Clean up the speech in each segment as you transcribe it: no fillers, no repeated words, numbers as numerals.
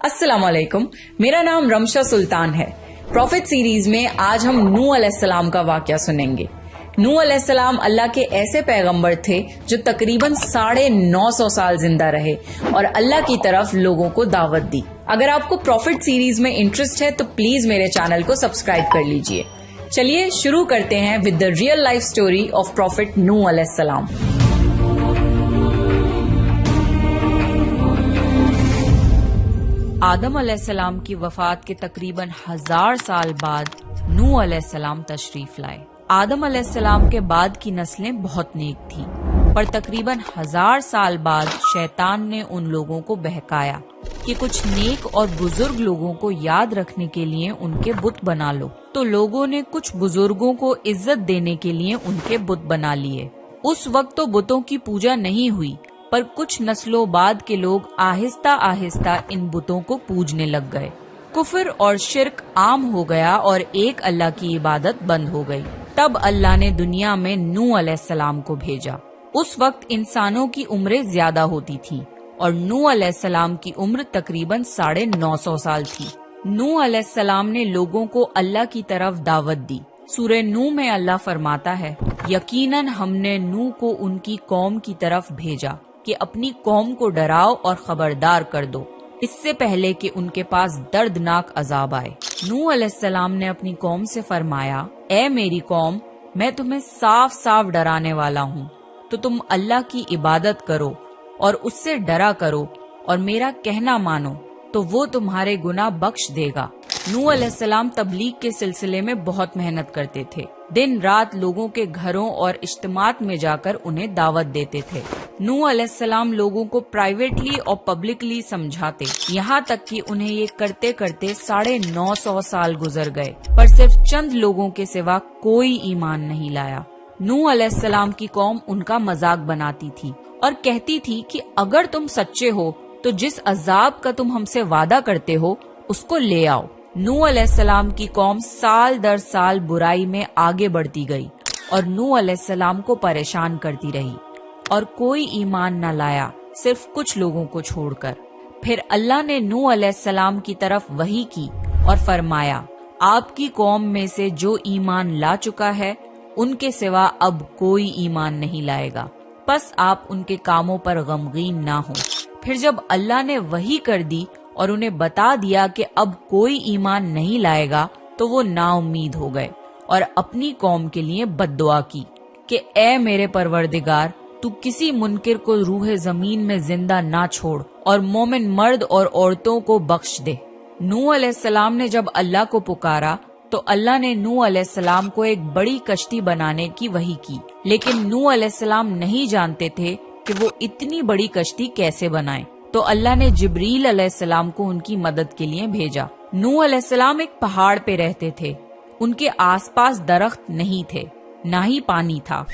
अस्सलाम वालेकुम, मेरा नाम रमशा सुल्तान है। प्रॉफिट सीरीज में आज हम नूह अलैहिस्सलाम का वाकया सुनेंगे। नूह अलैहिस्सलाम अल्लाह के ऐसे पैगंबर थे जो तकरीबन 950 साल जिंदा रहे और अल्लाह की तरफ लोगों को दावत दी। अगर आपको प्रॉफिट सीरीज में इंटरेस्ट है तो प्लीज मेरे चैनल को सब्सक्राइब कर लीजिए। चलिए शुरू करते हैं with the real life story of prophet Nuh अलैहिस्सलाम। आदम अलैहिस्सलाम की वफात के तकरीबन 1000 साल बाद नूह अलैहिस्सलाम तशरीफ लाए। आदम अलैहिस्सलाम के बाद की नस्लें बहुत नेक थीं, पर तकरीबन 1000 साल बाद शैतान ने उन लोगों को बहकाया कि कुछ नेक और बुजुर्ग लोगों को याद रखने के लिए उनके बुत बना लो। तो लोगों ने कुछ बुजुर्गों को इज्जत देने के लिए उनके बुत बना लिए। उस वक्त तो बुतों की पूजा नहीं हुई, पर कुछ नस्लों बाद के लोग आहिस्ता आहिस्ता इन बुतों को पूजने लग गए। कुफ्र और शिर्क आम हो गया और एक अल्लाह की इबादत बंद हो गई। तब अल्लाह ने दुनिया में नूह अलैहिस्सलाम को भेजा। उस वक्त इंसानों की उम्रें ज्यादा होती थीं और नूह अलैहिस्सलाम की उम्र तकरीबन 950 साल थी। नूह अलैहिस्सलाम ने लोगों को अल्लाह की तरफ दावत दी। सूरह नूह में अल्लाह फरमाता है, यकीनन हमने नूह को उनकी कौम की तरफ भेजा कि अपनी कौम को डराओ और खबरदार कर दो, इससे पहले कि उनके पास दर्दनाक अजाब आए। नूह अलैहिस्सलाम ने अपनी कौम से फरमाया, ए मेरी कौम, मैं तुम्हें साफ साफ डराने वाला हूँ, तो तुम अल्लाह की इबादत करो और उससे डरा करो और मेरा कहना मानो, तो वो तुम्हारे गुनाह बख्श देगा। नूह अलैहिस्सलाम तबलीग के सिलसिले में बहुत मेहनत करते थे। दिन रात लोगों के घरों और इज्तिमात में जाकर उन्हें दावत देते थे। नूह अलैहिस्सलाम लोगों को प्राइवेटली और पब्लिकली समझाते, यहाँ तक कि उन्हें ये करते करते 950 साल गुजर गए, पर सिर्फ चंद लोगों के सिवा कोई ईमान नहीं लाया। नूह अलैहिस्सलाम की कौम उनका मजाक बनाती थी और कहती थी कि अगर तुम सच्चे हो तो जिस अजाब का तुम हमसे वादा करते हो उसको ले आओ। नूह अलैहिस्सलाम की कौम साल दर साल बुराई में आगे बढ़ती गई और नूह अलैहिस्सलाम को परेशान करती रही और कोई ईमान न लाया, सिर्फ कुछ लोगों को छोड़कर। फिर अल्लाह ने नूह अलैहिस्सलाम की तरफ वही की और फरमाया, आपकी कौम में से जो ईमान ला चुका है उनके सिवा अब कोई ईमान नहीं लाएगा, बस आप उनके कामों पर गमगीन ना हो। फिर जब अल्लाह ने वही कर दी और उन्हें बता दिया कि अब कोई ईमान नहीं लाएगा, तो वो नाउम्मीद हो गए और अपनी कौम के लिए बद्दुआ की कि ए मेरे परवरदिगार, तू किसी मुनकिर को रूह जमीन में जिंदा ना छोड़ और मोमिन मर्द और औरतों को बख्श दे। नूह अलैहिस्सलाम ने जब अल्लाह को पुकारा तो अल्लाह ने नूह अलैहिस्सलाम को एक बड़ी कश्ती बनाने की वही की, लेकिन नूह अलैहिस्सलाम नहीं जानते थे कि वो इतनी बड़ी कश्ती कैसे बनाएं। तो अल्लाह ने जिब्रील अलैहिस्सलाम को उनकी मदद के लिए भेजा। नूह अलैहिस्सलाम एक पहाड़ पे रहते थे। उनके आसपास दरख्त नहीं थे, ना ही पानी था।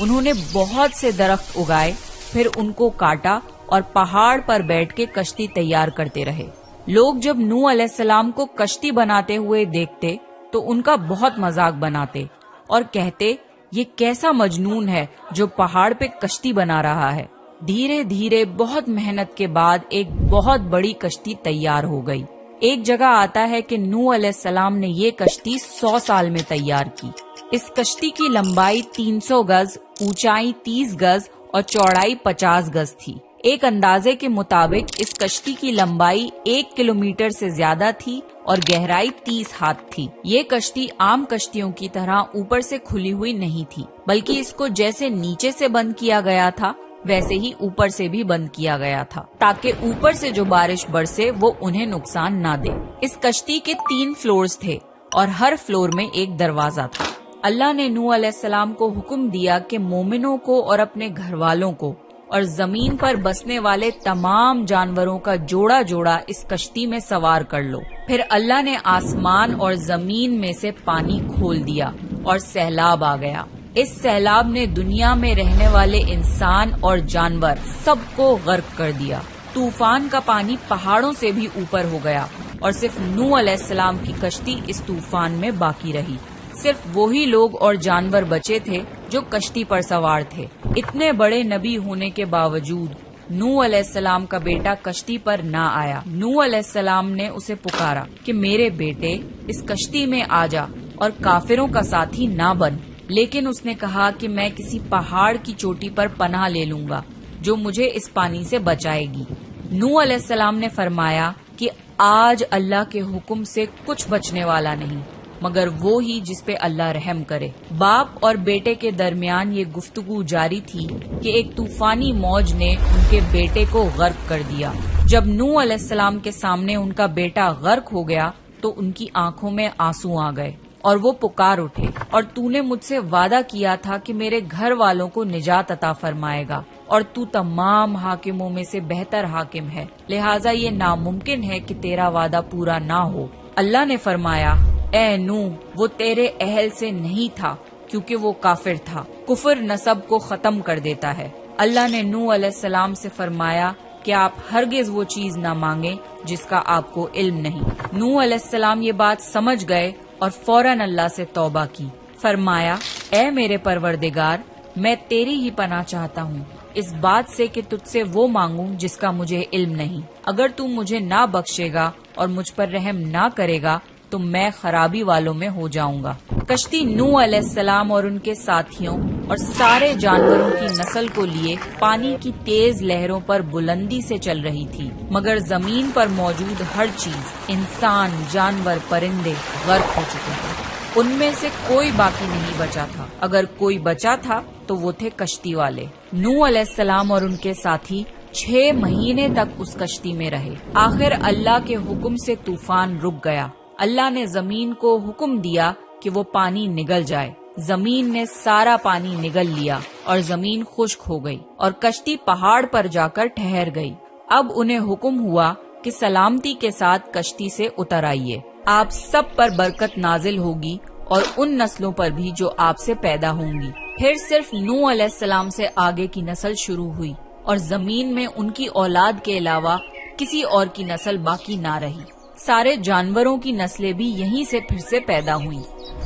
उन्होंने बहुत से दरख्त उगाए, फिर उनको काटा और पहाड़ पर बैठ के कश्ती तैयार करते रहे। लोग जब नूह अलैहिस्सलाम को कश्ती बनाते हुए देखते तो उनका बहुत मजाक बनाते और कहते, ये कैसा मजनून है जो पहाड़ पे कश्ती बना रहा है। धीरे धीरे बहुत मेहनत के बाद एक बहुत बड़ी कश्ती तैयार हो गई। एक जगह आता है कि नूह अलैहिस्सलाम ने ये कश्ती 100 साल में तैयार की। इस कश्ती की लंबाई 300 गज, ऊंचाई 30 गज और चौड़ाई 50 गज थी। एक अंदाजे के मुताबिक इस कश्ती की लंबाई 1 किलोमीटर से ज्यादा थी और गहराई 30 हाथ थी। ये कश्ती आम कश्तियों की तरह ऊपर से खुली हुई नहीं थी, बल्कि इसको जैसे नीचे से बंद किया गया था वैसे ही ऊपर से भी बंद किया गया था, ताकि ऊपर से जो बारिश बरसे वो उन्हें नुकसान ना दे। इस कश्ती के 3 फ्लोर्स थे और हर फ्लोर में एक दरवाजा था। अल्लाह ने नूह अलैहिस्सलाम को हुक्म दिया कि मोमिनों को और अपने घर वालों को और जमीन पर बसने वाले तमाम जानवरों का जोड़ा जोड़ा इस कश्ती में सवार कर लो। फिर अल्लाह ने आसमान और जमीन में से पानी खोल दिया और सैलाब आ गया। इस सैलाब ने दुनिया में रहने वाले इंसान और जानवर सबको गर्क कर दिया। तूफान का पानी पहाड़ों से भी ऊपर हो गया और सिर्फ नूह अलैहिस्सलाम की कश्ती इस तूफान में बाकी रही। सिर्फ वही लोग और जानवर बचे थे जो कश्ती पर सवार थे। इतने बड़े नबी होने के बावजूद नूह अलैहिस्सलाम का बेटा कश्ती पर ना आया। नूह अलैहिस्सलाम ने उसे पुकारा कि मेरे बेटे इस कश्ती में आ जा और काफिरों का साथी ना बन, लेकिन उसने कहा कि मैं किसी पहाड़ की चोटी पर पनाह ले लूंगा जो मुझे इस पानी से बचाएगी। नूह अलैहिस्सलाम ने फरमाया कि आज अल्लाह के हुक्म से कुछ बचने वाला नहीं मगर वो ही जिस पे अल्लाह रहम करे। बाप और बेटे के दरमियान ये गुफ्तगू जारी थी कि एक तूफानी मौज ने उनके बेटे को गर्क कर दिया। जब नूह अलैहिस्सलाम के सामने उनका बेटा गर्क हो गया तो उनकी आंखों में आंसू आ गए और वो पुकार उठे, और तूने मुझसे वादा किया था कि मेरे घर वालों को निजात अता फरमाएगा और तू तमाम हाकिमों में से बेहतर हाकिम है, लिहाजा ये नामुमकिन है कि तेरा वादा पूरा ना हो। अल्लाह ने फरमाया, ए नूह, वो तेरे अहल से नहीं था क्योंकि वो काफिर था। कुफर नसब को खत्म कर देता है। अल्लाह ने नूह अलैहिस्सलाम से फरमाया कि आप हरगिज वो चीज ना मांगे जिसका आपको इल्म नहीं। नूह अलैहिस्सलाम ये बात समझ गए और फौरन अल्लाह से तौबा की। फरमाया, ए मेरे परवरदिगार, मैं तेरी ही पनाह चाहता हूँ इस बात से कि तुझसे वो मांगूं जिसका मुझे इल्म नहीं। अगर तू मुझे ना बख्शेगा और मुझ पर रहम ना करेगा तो मैं खराबी वालों में हो जाऊंगा। कश्ती नूह अलैहिस्सलाम और उनके साथियों और सारे जानवरों की नस्ल को लिए पानी की तेज लहरों पर बुलंदी से चल रही थी, मगर जमीन पर मौजूद हर चीज, इंसान, जानवर, परिंदे गर्क हो चुके थे। उनमें से कोई बाकी नहीं बचा था। अगर कोई बचा था तो वो थे कश्ती वाले। नूह अलैहिस्सलाम और उनके साथी 6 महीने तक उस कश्ती में रहे। आखिर अल्लाह के हुक्म से तूफान रुक गया। अल्लाह ने जमीन को हुक्म दिया कि वो पानी निगल जाए। जमीन ने सारा पानी निगल लिया और जमीन खुश्क हो गई और कश्ती पहाड़ पर जाकर ठहर गई। अब उन्हें हुक्म हुआ कि सलामती के साथ कश्ती से उतर आइए। आप सब पर बरकत नाजिल होगी और उन नस्लों पर भी जो आपसे पैदा होंगी। फिर सिर्फ नूह अलैहिस्सलाम से आगे की नस्ल शुरू हुई और जमीन में उनकी औलाद के अलावा किसी और की नस्ल बाकी ना रही। सारे जानवरों की नस्लें भी यहीं से फिर से पैदा हुई।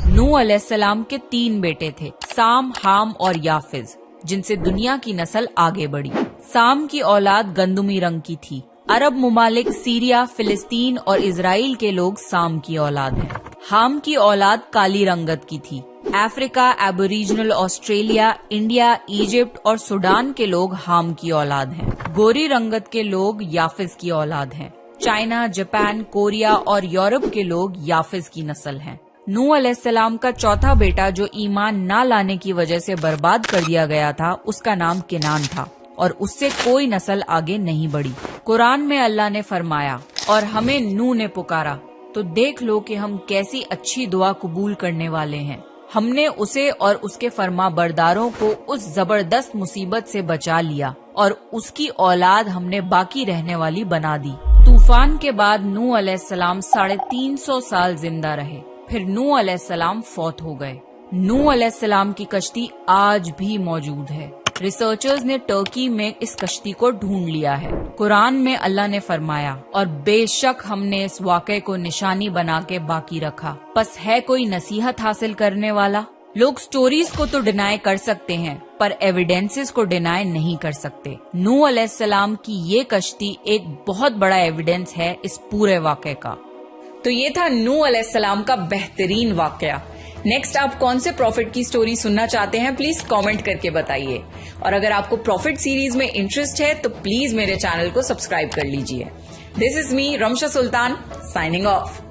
नूह अलैहिस्सलाम के 3 बेटे थे, साम, हाम और याफिज, जिनसे दुनिया की नस्ल आगे बढ़ी। साम की औलाद गंदुमी रंग की थी। अरब मुमालिक सीरिया, फिलिस्तीन और इजराइल के लोग साम की औलाद हैं। हाम की औलाद काली रंगत की थी। Africa, aboriginal Australia, India, Egypt और सूडान के लोग हाम की औलाद हैं। गोरी रंगत के लोग याफिज की औलाद हैं। चाइना, जापान, कोरिया और यूरोप के लोग याफिज की नस्ल हैं। नूह अलैहिस्सलाम का चौथा बेटा जो ईमान ना लाने की वजह से बर्बाद कर दिया गया था, उसका नाम किनान था और उससे कोई नस्ल आगे नहीं बढ़ी। कुरान में अल्लाह ने फरमाया, और हमें नूह ने पुकारा तो देख लो कि हम कैसी अच्छी दुआ कबूल करने वाले हैं। हमने उसे और उसके फरमा बरदारों को उस जबरदस्त मुसीबत से बचा लिया और उसकी औलाद हमने बाकी रहने वाली बना दी। तूफान के बाद नूह अलैहिस्सलाम 350 साल जिंदा रहे। फिर नूह अलैहिस्सलाम फौत हो गए। नूह अलैहिस्सलाम की कश्ती आज भी मौजूद है। रिसर्चर्स ने टर्की में इस कश्ती को ढूंढ लिया है। कुरान में अल्लाह ने फरमाया, और बेशक हमने इस वाक़े को निशानी बना के बाकी रखा, बस है कोई नसीहत हासिल करने वाला। लोग स्टोरीज को तो डिनाई कर सकते हैं पर एविडेंसेस को डिनाई नहीं कर सकते। नूह अलैहिस्सलाम की ये कश्ती एक बहुत बड़ा एविडेंस है इस पूरे वाक़े का। तो ये था नूह अलैहिस्सलाम का बेहतरीन वाक़या। नेक्स्ट आप कौन से प्रॉफिट की स्टोरी सुनना चाहते हैं, प्लीज कमेंट करके बताइए। और अगर आपको प्रॉफिट सीरीज में इंटरेस्ट है तो प्लीज मेरे चैनल को सब्सक्राइब कर लीजिए। This is me Ramsha Sultan signing off.